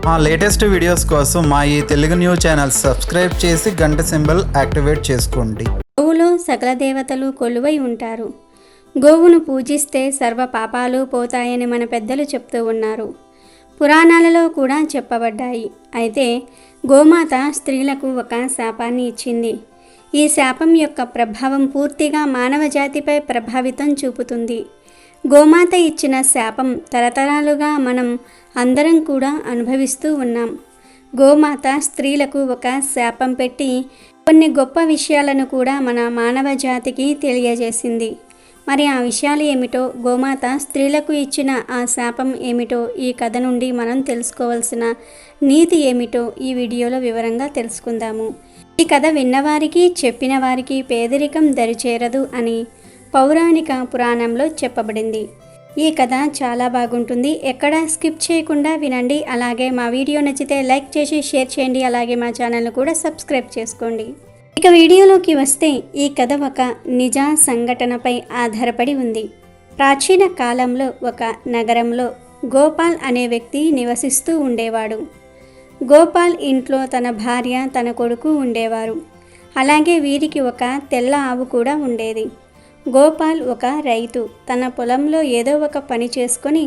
మా latest videos కోసం మా ఈ తెలుగు న్యూస్ ఛానల్ సబ్స్క్రైబ్ చేసి గంట సింబల్ యాక్టివేట్ చేసుకోండి. గోవులో సకల దేవతలు కొలువై ఉంటారు. గోవును పూజిస్తే సర్వ పాపాలు పోతాయని మన పెద్దలు చెప్తూ ఉన్నారు. పురాణాలలో కూడా చెప్పబడ్డాయి. అయితే గోమాత స్త్రీలకు ఒక శాపాన్ని ఇచ్చింది. ఈ శాపం యొక్క ప్రభావం పూర్తిగా మానవ జాతిపై ప్రభావితం చూపుతుంది. గోమాత ఇచ్చిన శాపం తరతరాలుగా మనం అందరం కూడా అనుభవిస్తూ ఉన్నాం. గోమాత స్త్రీలకు ఒక శాపం పెట్టి కొన్ని గొప్ప విషయాలను కూడా మన మానవ జాతికి తెలియజేసింది. మరి ఆ విషయాలు ఏమిటో, గోమాత స్త్రీలకు ఇచ్చిన ఆ శాపం ఏమిటో, ఈ కథ నుండి మనం తెలుసుకోవాల్సిన నీతి ఏమిటో ఈ వీడియోలో వివరంగా తెలుసుకుందాము. ఈ కథ విన్నవారికి చెప్పిన వారికి పేదరికం దరిచేరదు అని పౌరాణిక పురాణంలో చెప్పబడింది. ఈ కథ చాలా బాగుంటుంది. ఎక్కడ స్కిప్ చేయకుండా వినండి. అలాగే మా వీడియో నచ్చితే లైక్ చేసి షేర్ చేయండి. అలాగే మా ఛానల్ను కూడా సబ్స్క్రైబ్ చేసుకోండి. ఇక వీడియోలోకి వస్తే, ఈ కథ ఒక నిజ సంఘటనపై ఆధారపడి ఉంది. ప్రాచీన కాలంలో ఒక నగరంలో గోపాల్ అనే వ్యక్తి నివసిస్తూ ఉండేవాడు. గోపాల్ ఇంట్లో తన భార్య, తన కొడుకు ఉండేవారు. అలాగే వీరికి ఒక తెల్ల ఆవు కూడా ఉండేది. గోపాల్ ఒక రైతు. తన పొలంలో ఏదో ఒక పని చేసుకొని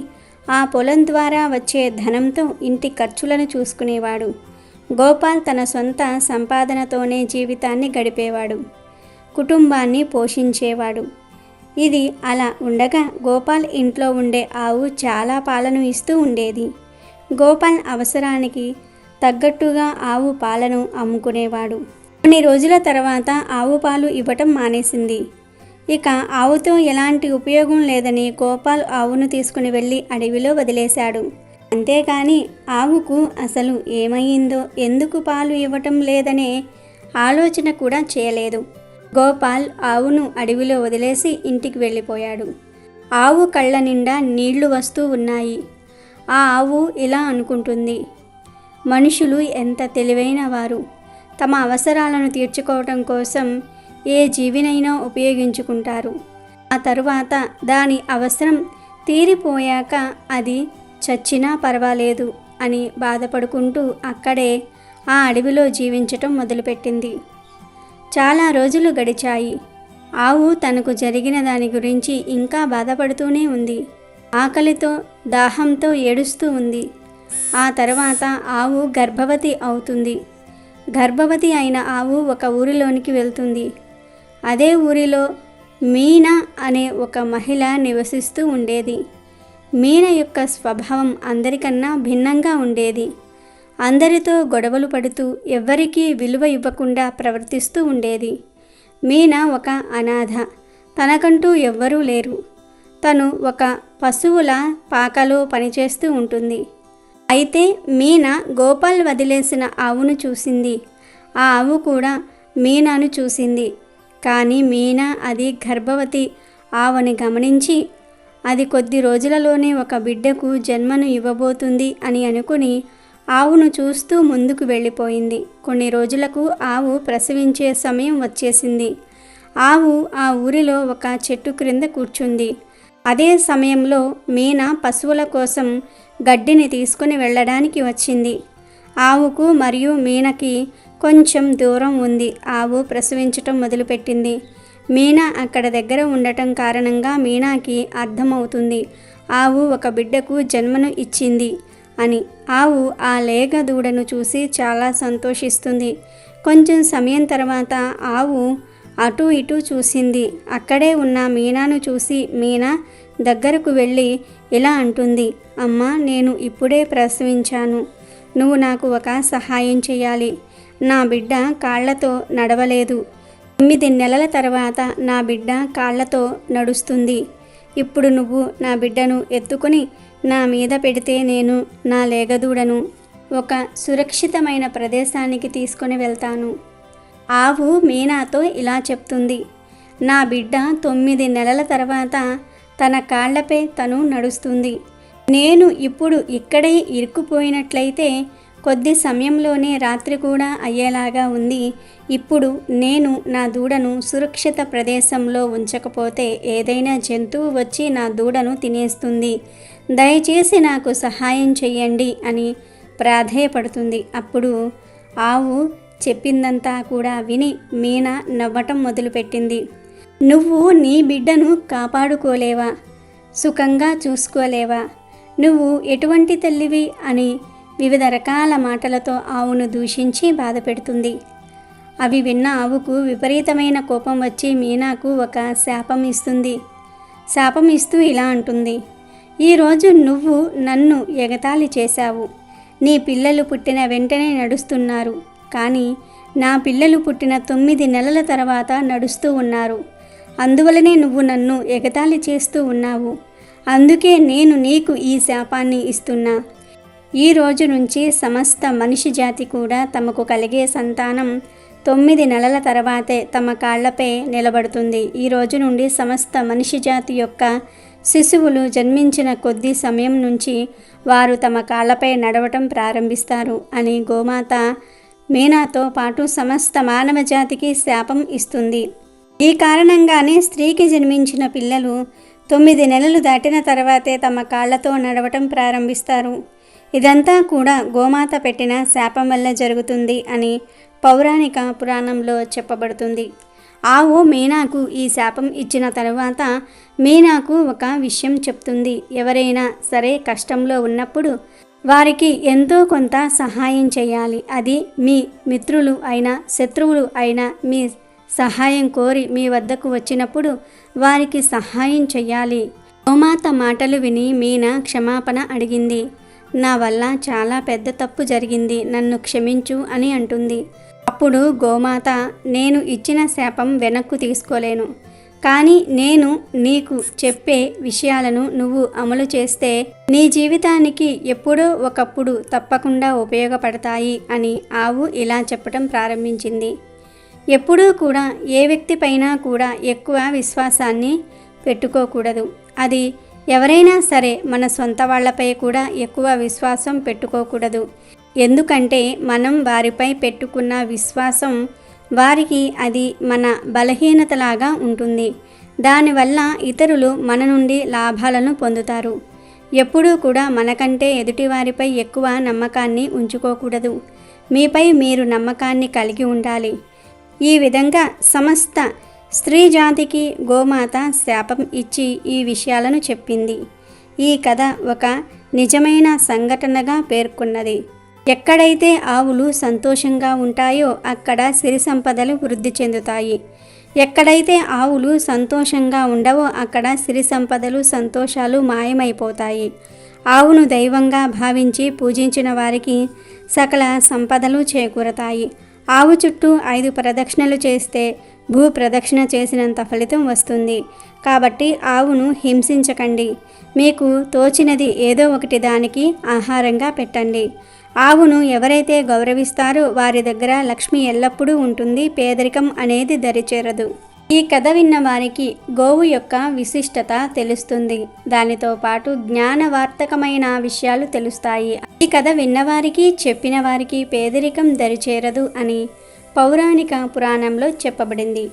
ఆ పొలం ద్వారా వచ్చే ధనంతో ఇంటి ఖర్చులను చూసుకునేవాడు. గోపాల్ తన సొంత సంపాదనతోనే జీవితాన్ని గడిపేవాడు, కుటుంబాన్ని పోషించేవాడు. ఇది అలా ఉండగా గోపాల్ ఇంట్లో ఉండే ఆవు చాలా పాలను ఇస్తూ ఉండేది. గోపాల్ అవసరానికి తగ్గట్టుగా ఆవు పాలను అమ్ముకునేవాడు. కొన్ని రోజుల తర్వాత ఆవు పాలు ఇవ్వటం మానేసింది. ఇక ఆవుతో ఎలాంటి ఉపయోగం లేదని గోపాల్ ఆవును తీసుకుని వెళ్ళి అడవిలో వదిలేశాడు. అంతేకాని ఆవుకు అసలు ఏమైందో, ఎందుకు పాలు ఇవ్వటం లేదనే ఆలోచన కూడా చేయలేదు. గోపాల్ ఆవును అడవిలో వదిలేసి ఇంటికి వెళ్ళిపోయాడు. ఆవు కళ్ళ నిండా నీళ్లు వస్తూ ఉన్నాయి. ఆ ఆవు ఇలా అనుకుంటుంది, మనుషులు ఎంత తెలివైన వారు. తమ అవసరాలను తీర్చుకోవటం కోసం ఏ జీవినైనా ఉపయోగించుకుంటారు. ఆ తరువాత దాని అవసరం తీరిపోయాక అది చచ్చినా పర్వాలేదు అని బాధపడుకుంటూ అక్కడే ఆ అడవిలో జీవించటం మొదలుపెట్టింది. చాలా రోజులు గడిచాయి. ఆవు తనకు జరిగిన దాని గురించి ఇంకా బాధపడుతూనే ఉంది. ఆకలితో, దాహంతో ఏడుస్తూ ఉంది. ఆ తర్వాత ఆవు గర్భవతి అవుతుంది. గర్భవతి అయిన ఆవు ఒక ఊరిలోనికి వెళ్తుంది. అదే ఊరిలో మీనా అనే ఒక మహిళ నివసిస్తూ ఉండేది. మీనా యొక్క స్వభావం అందరికన్నా భిన్నంగా ఉండేది. అందరితో గొడవలు పడుతూ ఎవ్వరికీ విలువ ఇవ్వకుండా ప్రవర్తిస్తూ ఉండేది. మీనా ఒక అనాథ. తనకంటూ ఎవ్వరూ లేరు. తను ఒక పశువుల పాకలో పనిచేస్తూ ఉంటుంది. అయితే మీనా గోపాల్ వదిలేసిన ఆవును చూసింది. ఆ ఆవు కూడా మీనాను చూసింది. కానీ మీనా అది గర్భవతి ఆవుని గమనించి అది కొద్ది రోజులలోనే ఒక బిడ్డకు జన్మను ఇవ్వబోతుంది అని అనుకుని ఆవును చూస్తూ ముందుకు వెళ్ళిపోయింది. కొన్ని రోజులకు ఆవు ప్రసవించే సమయం వచ్చేసింది. ఆవు ఆ ఊరిలో ఒక చెట్టు క్రింద కూర్చుంది. అదే సమయంలో మీనా పశువుల కోసం గడ్డిని తీసుకుని వెళ్ళడానికి వచ్చింది. ఆవుకు మరియు మీనకి కొంచెం దూరం ఉంది. ఆవు ప్రసవించటం మొదలుపెట్టింది. మీనా అక్కడ దగ్గర ఉండటం కారణంగా మీనాకి అర్థమవుతుంది ఆవు ఒక బిడ్డకు జన్మను ఇచ్చింది అని. ఆవు ఆ లేగ దూడను చూసి చాలా సంతోషిస్తుంది. కొంచెం సమయం తర్వాత ఆవు అటు ఇటు చూసింది. అక్కడే ఉన్న మీనాను చూసి మీనా దగ్గరకు వెళ్ళి ఇలా అంటుంది, అమ్మా, నేను ఇప్పుడే ప్రసవించాను. నువ్వు నాకు ఒక సహాయం చేయాలి. నా బిడ్డ కాళ్లతో నడవలేదు. 9 నెలల తర్వాత నా బిడ్డ కాళ్లతో నడుస్తుంది. ఇప్పుడు నువ్వు నా బిడ్డను ఎత్తుకొని నా మీద పెడితే నేను నా లేగదూడను ఒక సురక్షితమైన ప్రదేశానికి తీసుకొని వెళ్తాను. ఆవు మీనాతో ఇలా చెప్తుంది, నా బిడ్డ 9 నెలల తర్వాత తన కాళ్లపై తను నడుస్తుంది. నేను ఇప్పుడు ఇక్కడే ఇరుక్కుపోయినట్లయితే కొద్ది సమయంలోనే రాత్రి కూడా అయ్యేలాగా ఉంది. ఇప్పుడు నేను నా దూడను సురక్షిత ప్రదేశంలో ఉంచకపోతే ఏదైనా జంతువు వచ్చి నా దూడను తినేస్తుంది. దయచేసి నాకు సహాయం చెయ్యండి అని ప్రాధేయపడుతుంది. అప్పుడు ఆవు చెప్పిందంతా కూడా విని మీనా నవ్వటం మొదలుపెట్టింది. నువ్వు నీ బిడ్డను కాపాడుకోలేవా? సుఖంగా చూసుకోలేవా? నువ్వు ఎటువంటి తల్లివి అని వివిధ రకాల మాటలతో ఆవును దూషించి బాధపెడుతుంది. అవి విన్న ఆవుకు విపరీతమైన కోపం వచ్చి మీనాకు ఒక శాపం ఇస్తుంది. శాపం ఇస్తూ ఇలా అంటుంది, ఈరోజు నువ్వు నన్ను ఎగతాళి చేశావు. నీ పిల్లలు పుట్టిన వెంటనే నడుస్తున్నారు, కానీ నా పిల్లలు పుట్టిన 9 నెలల తర్వాత నడుస్తూ ఉన్నారు. అందువలనే నువ్వు నన్ను ఎగతాళి చేస్తూ ఉన్నావు. అందుకే నేను నీకు ఈ శాపాన్ని ఇస్తున్నా. ఈ రోజు నుంచి సమస్త మనిషి జాతి కూడా తమకు కలిగే సంతానం 9 నెలల తర్వాతే తమ కాళ్లపై నిలబడుతుంది. ఈ రోజు నుండి సమస్త మనిషి జాతి యొక్క శిశువులు జన్మించిన కొద్ది సమయం నుంచి వారు తమ కాళ్లపై నడవటం ప్రారంభిస్తారు అని గోమాత మీనాతో పాటు సమస్త మానవ జాతికి శాపం ఇస్తుంది. ఈ కారణంగానే స్త్రీకి జన్మించిన పిల్లలు 9 నెలలు దాటిన తర్వాతే తమ కాళ్లతో నడవటం ప్రారంభిస్తారు. ఇదంతా కూడా గోమాత పెట్టిన శాపం వల్ల జరుగుతుంది అని పౌరాణిక పురాణంలో చెప్పబడుతుంది. ఆవు మీనాకు ఈ శాపం ఇచ్చిన తరువాత మీనాకు ఒక విషయం చెప్తుంది. ఎవరైనా సరే కష్టంలో ఉన్నప్పుడు వారికి ఎంతో కొంత సహాయం చేయాలి. అది మీ మిత్రులు అయినా శత్రువులు అయినా మీ సహాయం కోరి మీ వద్దకు వచ్చినప్పుడు వారికి సహాయం చేయాలి. గోమాత మాటలు విని మీనా క్షమాపణ అడిగింది. నా వల్ల చాలా పెద్ద తప్పు జరిగింది, నన్ను క్షమించు అని అంటుంది. అప్పుడు గోమాత, నేను ఇచ్చిన శాపం వెనక్కు తీసుకోలేను, కానీ నేను నీకు చెప్పే విషయాలను నువ్వు అమలు చేస్తే నీ జీవితానికి ఎప్పుడో ఒకప్పుడు తప్పకుండా ఉపయోగపడతాయి అని ఆవు ఇలా చెప్పటం ప్రారంభించింది. ఎప్పుడూ కూడా ఏ వ్యక్తిపైనా కూడా ఎక్కువ విశ్వాసాన్ని పెట్టుకోకూడదు. అది ఎవరైనా సరే మన సొంత వాళ్ళపై కూడా ఎక్కువ విశ్వాసం పెట్టుకోకూడదు. ఎందుకంటే మనం వారిపై పెట్టుకున్న విశ్వాసం వారికి అది మన బలహీనతలాగా ఉంటుంది. దానివల్ల ఇతరులు మన నుండి లాభాలను పొందుతారు. ఎప్పుడూ కూడా మనకంటే ఎదుటివారిపై ఎక్కువ నమ్మకాన్ని ఉంచుకోకూడదు. మీపై మీరు నమ్మకాన్ని కలిగి ఉండాలి. ఈ విధంగా సమస్త స్త్రీ జాతికి గోమాత శాపం ఇచ్చి ఈ విషయాలను చెప్పింది. ఈ కథ ఒక నిజమైన సంఘటనగా పేర్కొన్నది. ఎక్కడైతే ఆవులు సంతోషంగా ఉంటాయో అక్కడ సిరి సంపదలు వృద్ధి చెందుతాయి. ఎక్కడైతే ఆవులు సంతోషంగా ఉండవో అక్కడ సిరి సంపదలు సంతోషాలు మాయమైపోతాయి. ఆవును దైవంగా భావించి పూజించిన వారికి సకల సంపదలు చేకూరతాయి. ఆవు చుట్టూ 5 ప్రదక్షిణలు చేస్తే భూ ప్రదక్షిణ చేసినంత ఫలితం వస్తుంది. కాబట్టి ఆవును హింసించకండి. మీకు తోచినది ఏదో ఒకటి దానికి ఆహారంగా పెట్టండి. ఆవును ఎవరైతే గౌరవిస్తారో వారి దగ్గర లక్ష్మి ఎల్లప్పుడూ ఉంటుంది. పేదరికం అనేది దరిచేరదు. ఈ కథ విన్న వారికి గోవు యొక్క విశిష్టత తెలుస్తుంది. దానితో పాటు జ్ఞానవార్తకమైన విషయాలు తెలుస్తాయి. ఈ కథ విన్నవారికి చెప్పిన వారికి పేదరికం దరిచేరదు అని పౌరాణిక పురాణంలో చెప్పబడింది.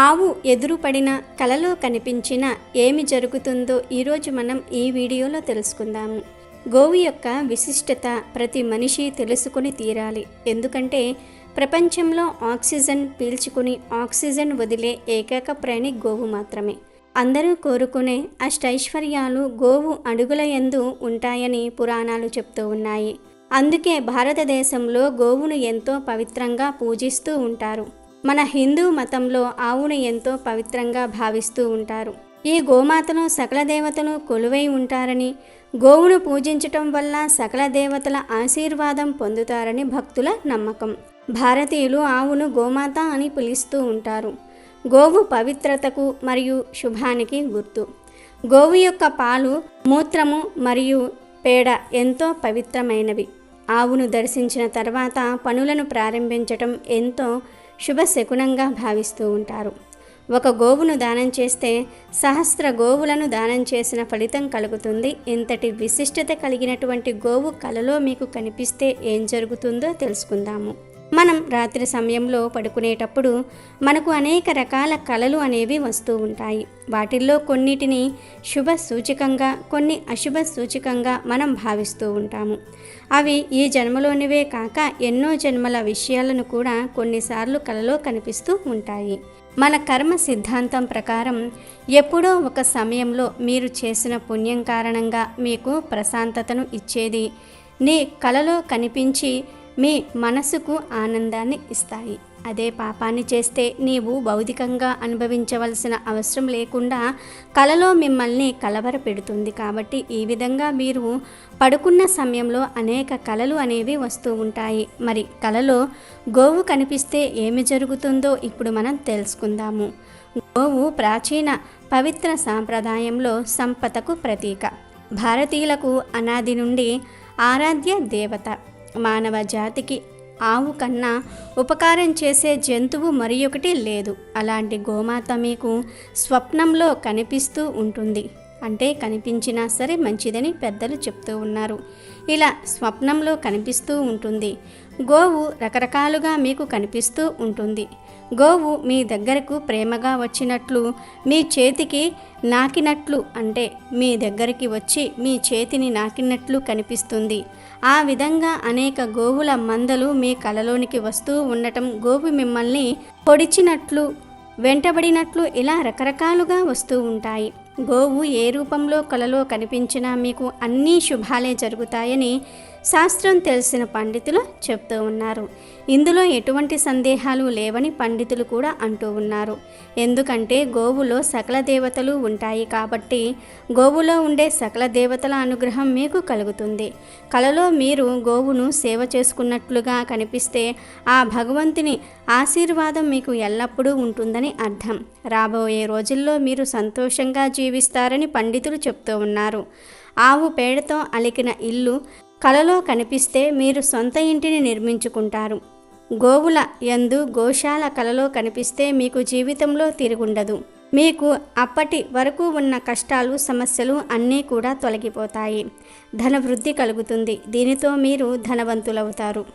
ఆవు ఎదురుపడిన కలలో కనిపించిన ఏమి జరుగుతుందో ఈరోజు మనం ఈ వీడియోలో తెలుసుకుందాము. గోవు యొక్క విశిష్టత ప్రతి మనిషి తెలుసుకుని తీరాలి. ఎందుకంటే ప్రపంచంలో ఆక్సిజన్ పీల్చుకుని ఆక్సిజన్ వదిలే ఏకైక ప్రాణి గోవు మాత్రమే. అందరూ కోరుకునే అష్టైశ్వర్యాలు గోవు అడుగుల యందు ఉంటాయని పురాణాలు చెప్తూ ఉన్నాయి. అందుకే భారతదేశంలో గోవును ఎంతో పవిత్రంగా పూజిస్తూ ఉంటారు. మన హిందూ మతంలో ఆవును ఎంతో పవిత్రంగా భావిస్తూ ఉంటారు. ఈ గోమాతను సకల దేవతలు కొలువై ఉంటారని, గోవును పూజించటం వల్ల సకల దేవతల ఆశీర్వాదం పొందుతారని భక్తుల నమ్మకం. భారతీయులు ఆవును గోమాత అని పిలుస్తూ ఉంటారు. గోవు పవిత్రతకు మరియు శుభానికి గుర్తు. గోవు యొక్క పాలు, మూత్రము మరియు పేడ ఎంతో పవిత్రమైనవి. ఆవును దర్శించిన తర్వాత పనులను ప్రారంభించటం ఎంతో శుభశకునంగా భావిస్తూ ఉంటారు. ఒక గోవును దానం చేస్తే సహస్ర గోవులను దానం చేసిన ఫలితం కలుగుతుంది. ఇంతటి విశిష్టత కలిగినటువంటి గోవు కలలో మీకు కనిపిస్తే ఏం జరుగుతుందో తెలుసుకుందాము. మనం రాత్రి సమయంలో పడుకునేటప్పుడు మనకు అనేక రకాల కలలు అనేవి వస్తూ ఉంటాయి. వాటిల్లో కొన్నిటిని శుభ సూచకంగా, కొన్ని అశుభ సూచకంగా మనం భావిస్తూ ఉంటాము. అవి ఈ జన్మలోనివే కాక ఎన్నో జన్మల విషయాలను కూడా కొన్నిసార్లు కలలో కనిపిస్తూ ఉంటాయి. మన కర్మ సిద్ధాంతం ప్రకారం ఎప్పుడో ఒక సమయంలో మీరు చేసిన పుణ్యం కారణంగా మీకు ప్రశాంతతను ఇచ్చేది నీ కలలో కనిపించి మీ మనసుకు ఆనందాన్ని ఇస్తాయి. అదే పాపాన్ని చేస్తే నీవు భౌతికంగా అనుభవించవలసిన అవసరం లేకుండా కలలో మిమ్మల్ని కలవరపెడుతుంది. కాబట్టి ఈ విధంగా మీరు పడుకున్న సమయంలో అనేక కలలు అనేవి వస్తూ ఉంటాయి. మరి కలలో గోవు కనిపిస్తే ఏమి జరుగుతుందో ఇప్పుడు మనం తెలుసుకుందాము. గోవు ప్రాచీన పవిత్ర సాంప్రదాయంలో సంపదకు ప్రతీక. భారతీయులకు అనాది నుండి ఆరాధ్య దేవత. మానవ జాతికి ఆవు కన్నా ఉపకారం చేసే జంతువు మరి ఒకటి లేదు. అలాంటి గోమాత మీకు స్వప్నంలో కనిపిస్తూ ఉంటుంది. అంటే కనిపించినా సరే మంచిదని పెద్దలు చెప్తూ ఉన్నారు. ఇలా స్వప్నంలో కనిపిస్తూ ఉంటుంది. గోవు రకరకాలుగా మీకు కనిపిస్తూ ఉంటుంది. గోవు మీ దగ్గరకు ప్రేమగా వచ్చినట్లు, మీ చేతికి నాకినట్లు, అంటే మీ దగ్గరికి వచ్చి మీ చేతిని నాకినట్లు కనిపిస్తుంది. ఆ విధంగా అనేక గోవుల మందలు మీ కలలోనికి వస్తూ ఉండటం, గోవు మిమ్మల్ని పొడిచినట్లు, వెంటబడినట్లు ఇలా రకరకాలుగా వస్తూ ఉంటాయి. గోవు ఏ రూపంలో కలలో కనిపించినా మీకు అన్నీ శుభాలే జరుగుతాయని శాస్త్రం తెలిసిన పండితులు చెప్తూ ఉన్నారు. ఇందులో ఎటువంటి సందేహాలు లేవని పండితులు కూడా అంటూ ఉన్నారు. ఎందుకంటే గోవులో సకల దేవతలు ఉంటాయి కాబట్టి గోవులో ఉండే సకల దేవతల అనుగ్రహం మీకు కలుగుతుంది. కలలో మీరు గోవును సేవ చేసుకున్నట్లుగా కనిపిస్తే ఆ భగవంతుని ఆశీర్వాదం మీకు ఎల్లప్పుడూ ఉంటుందని అర్థం. రాబోయే రోజుల్లో మీరు సంతోషంగా జీవిస్తారని పండితులు చెప్తూ ఉన్నారు. ఆవు పేడతో అలికిన ఇల్లు కలలో కనిపిస్తే మీరు సొంత ఇంటిని నిర్మించుకుంటారు. గోవుల యందు గోశాల కలలో కనిపిస్తే మీకు జీవితంలో తిరుగుండదు. మీకు అప్పటి వరకు ఉన్న కష్టాలు, సమస్యలు అన్నీ కూడా తొలగిపోతాయి. ధనవృద్ధి కలుగుతుంది. దీనితో మీరు ధనవంతులవుతారు.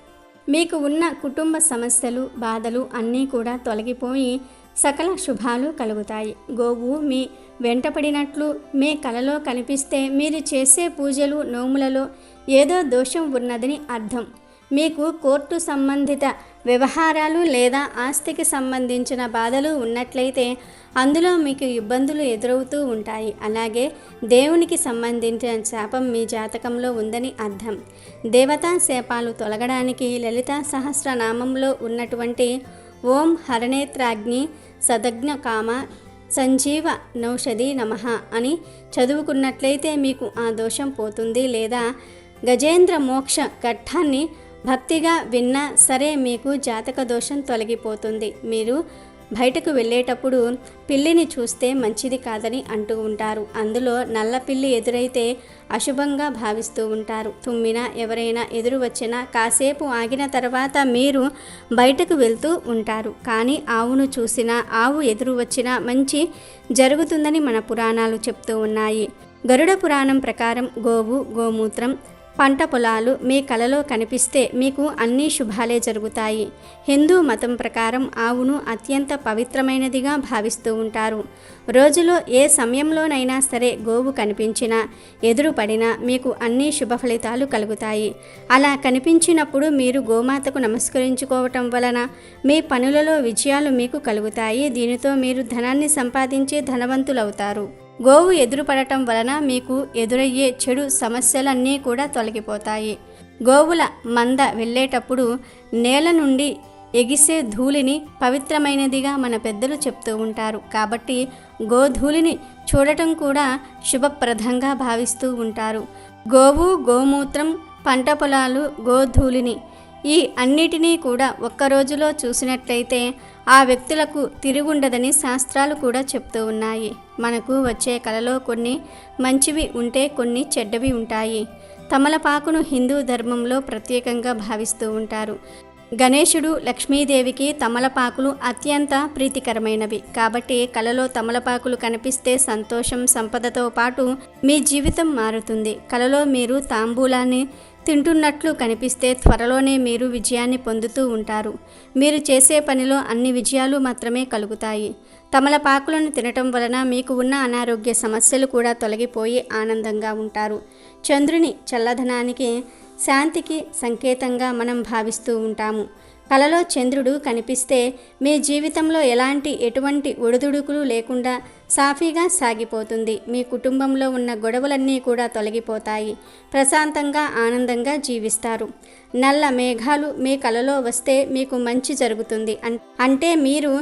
మీకు ఉన్న కుటుంబ సమస్యలు, బాధలు అన్నీ కూడా తొలగిపోయి సకల శుభాలు కలుగుతాయి. గోవు మీ వెంటపడినట్లు మీ కలలో కనిపిస్తే మీరు చేసే పూజలు, నోములలో ఏదో దోషం ఉన్నదని అర్థం. మీకు కోర్టు సంబంధిత వ్యవహారాలు లేదా ఆస్తికి సంబంధించిన బాధలు ఉన్నట్లయితే అందులో మీకు ఇబ్బందులు ఎదురవుతూ ఉంటాయి. అలాగే దేవునికి సంబంధించిన శాపం మీ జాతకంలో ఉందని అర్థం. దేవతా శాపాలు తొలగడానికి లలితా సహస్రనామంలో ఉన్నటువంటి ఓం హరనేత్రాగ్ని సదగ్న కామ సంజీవ నౌషధి నమః అని చదువుకున్నట్లయితే మీకు ఆ దోషం పోతుంది. లేదా గజేంద్ర మోక్ష ఘట్టాన్ని భక్తిగా విన్నా సరే మీకు జాతక దోషం తొలగిపోతుంది. మీరు బయటకు వెళ్ళేటప్పుడు పిల్లిని చూస్తే మంచిది కాదని అంటూ ఉంటారు. అందులో నల్ల పిల్లి ఎదురైతే అశుభంగా భావిస్తూ ఉంటారు. తుమ్మినా, ఎవరైనా ఎదురు వచ్చినా కాసేపు ఆగిన తర్వాత మీరు బయటకు వెళ్తూ ఉంటారు. కానీ ఆవును చూసినా, ఆవు ఎదురు వచ్చినా మంచి జరుగుతుందని మన పురాణాలు చెప్తూ ఉన్నాయి. గరుడ పురాణం ప్రకారం గోవు, గోమూత్రం, పంట పొలాలు మీ కలలో కనిపిస్తే మీకు అన్ని శుభాలే జరుగుతాయి. హిందూ మతం ప్రకారం ఆవును అత్యంత పవిత్రమైనదిగా భావిస్తూ ఉంటారు. రోజులో ఏ సమయంలోనైనా సరే గోవు కనిపించినా, ఎదురుపడినా మీకు అన్ని శుభ ఫలితాలు కలుగుతాయి. అలా కనిపించినప్పుడు మీరు గోమాతకు నమస్కరించుకోవటం వలన మీ పనులలో విజయాలు మీకు కలుగుతాయి. దీనితో మీరు ధనాన్ని సంపాదించి ధనవంతులవుతారు. గోవు ఎదురుపడటం వలన మీకు ఎదురయ్యే చెడు సమస్యలన్నీ కూడా తొలగిపోతాయి. గోవుల మంద వెళ్ళేటప్పుడు నేల నుండి ఎగిసే ధూళిని పవిత్రమైనదిగా మన పెద్దలు చెప్తూ ఉంటారు. కాబట్టి గోధూళిని చూడటం కూడా శుభప్రదంగా భావిస్తూ ఉంటారు. గోవు, గోమూత్రం, పంట పొలాలు, గోధూళిని ఈ అన్నిటినీ కూడా ఒక్క రోజులో చూసినట్లయితే ఆ వ్యక్తులకు తిరుగుండదని శాస్త్రాలు కూడా చెప్తూ ఉన్నాయి. మనకు వచ్చే కలలో కొన్ని మంచివి ఉంటే కొన్ని చెడ్డవి ఉంటాయి. తమలపాకును హిందూ ధర్మంలో ప్రత్యేకంగా భావిస్తూ ఉంటారు. గణేశుడు, లక్ష్మీదేవికి తమలపాకులు అత్యంత ప్రీతికరమైనవి. కాబట్టి కలలో తమలపాకులు కనిపిస్తే సంతోషం, సంపదతో పాటు మీ జీవితం మారుతుంది. కలలో మీరు తాంబూలాన్ని తింటున్నట్లు కనిపిస్తే త్వరలోనే మీరు విజయాన్ని పొందుతూ ఉంటారు. మీరు చేసే పనిలో అన్ని విజయాలు మాత్రమే కలుగుతాయి. తమలపాకులను తినటం వలన మీకు ఉన్న అనారోగ్య సమస్యలు కూడా తొలగిపోయి ఆనందంగా ఉంటారు. చంద్రుని చల్లదనానికి, శాంతికి సంకేతంగా మనం భావిస్తూ ఉంటాము. కలలో చంద్రుడు కనిపిస్తే మీ జీవితంలో ఎటువంటి ఒడిదుడుకులు లేకుండా సాఫీగా సాగిపోతుంది. మీ కుటుంబంలో ఉన్న గొడవలన్నీ కూడా తొలగిపోతాయి. ప్రశాంతంగా ఆనందంగా జీవిస్తారు. నల్ల మేఘాలు మీ కలలో వస్తే మీకు మంచి జరుగుతుంది. అంటే మీరు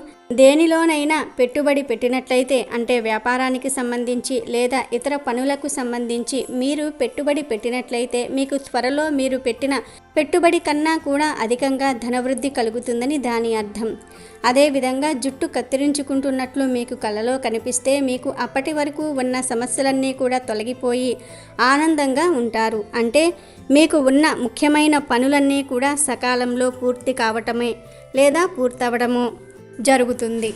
దేనిలోనైనా పెట్టుబడి పెట్టినట్లయితే, అంటే వ్యాపారానికి సంబంధించి లేదా ఇతర పనులకు సంబంధించి మీరు పెట్టుబడి పెట్టినట్లయితే మీకు త్వరలో మీరు పెట్టిన పెట్టుబడి కన్నా కూడా అధికంగా ధనవృద్ధి కలుగుతుందని దాని అర్థం. అదేవిధంగా జుట్టు కత్తిరించుకుంటున్నట్లు మీకు కలలో కనిపిస్తే మీకు అప్పటి వరకు ఉన్న సమస్యలన్నీ కూడా తొలగిపోయి ఆనందంగా ఉంటారు. అంటే మీకు ఉన్న ముఖ్యమైన పనులన్నీ కూడా సకాలంలో పూర్తి కావటమే లేదా పూర్తవడము జరుగుతుంది.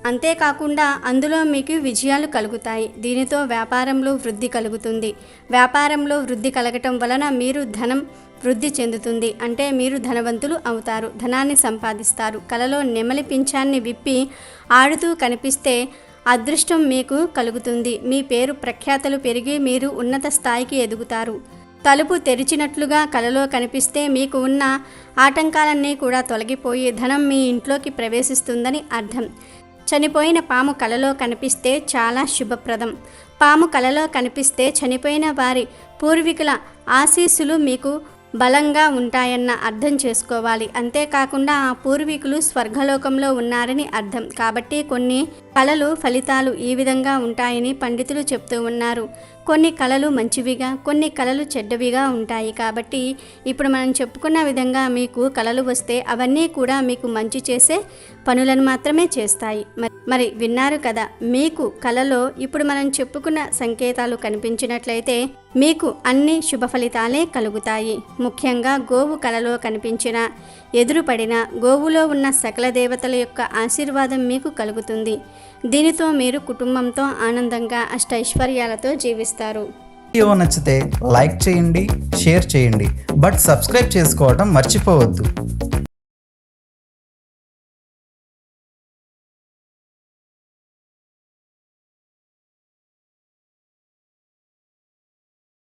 అంతేకాకుండా అందులో మీకు విజయాలు కలుగుతాయి. దీనితో వ్యాపారంలో వృద్ధి కలుగుతుంది. వ్యాపారంలో వృద్ధి కలగటం వలన మీరు ధనం వృద్ధి చెందుతుంది. అంటే మీరు ధనవంతులు అవుతారు, ధనాన్ని సంపాదిస్తారు. కలలో నెమలి పింఛాన్ని విప్పి ఆడుతూ కనిపిస్తే అదృష్టం మీకు కలుగుతుంది. మీ పేరు ప్రఖ్యాతలు పెరిగి మీరు ఉన్నత స్థాయికి ఎదుగుతారు. తలుపు తెరిచినట్లుగా కలలో కనిపిస్తే మీకు ఉన్న ఆటంకాలన్నీ కూడా తొలగిపోయి ధనం మీ ఇంట్లోకి ప్రవేశిస్తుందని అర్థం. చనిపోయిన పాము కలలో కనిపిస్తే చాలా శుభప్రదం. పాము కలలో కనిపిస్తే చనిపోయిన వారి పూర్వీకుల ఆశీస్సులు మీకు బలంగా ఉంటాయన్న అర్థం చేసుకోవాలి. అంతేకాకుండా ఆ పూర్వీకులు స్వర్గలోకంలో ఉన్నారని అర్థం. కాబట్టి కొన్ని కళలు ఫలితాలు ఈ విధంగా ఉంటాయని పండితులు చెప్తూ ఉన్నారు. కొన్ని కళలు మంచివిగా, కొన్ని కళలు చెడ్డవిగా ఉంటాయి. కాబట్టి ఇప్పుడు మనం చెప్పుకున్న విధంగా మీకు కళలు వస్తే అవన్నీ కూడా మీకు మంచి చేసే పనులను మాత్రమే చేస్తాయి. మరి విన్నారు కదా, మీకు కళలో ఇప్పుడు మనం చెప్పుకున్న సంకేతాలు కనిపించినట్లయితే మీకు అన్ని శుభ ఫలితాలే కలుగుతాయి. ముఖ్యంగా గోవు కళలో కనిపించిన, ఎదురుపడిన గోవులో ఉన్న సకల దేవతల యొక్క ఆశీర్వాదం మీకు కలుగుతుంది. దీనితో మీరు కుటుంబంతో ఆనందంగా అష్టైశ్వర్యాలతో జీవిస్తారు. వీడియో నచ్చితే లైక్ చేయండి, షేర్ చేయండి, బట్ సబ్స్క్రైబ్ చేసుకోవడం మర్చిపోవద్దు.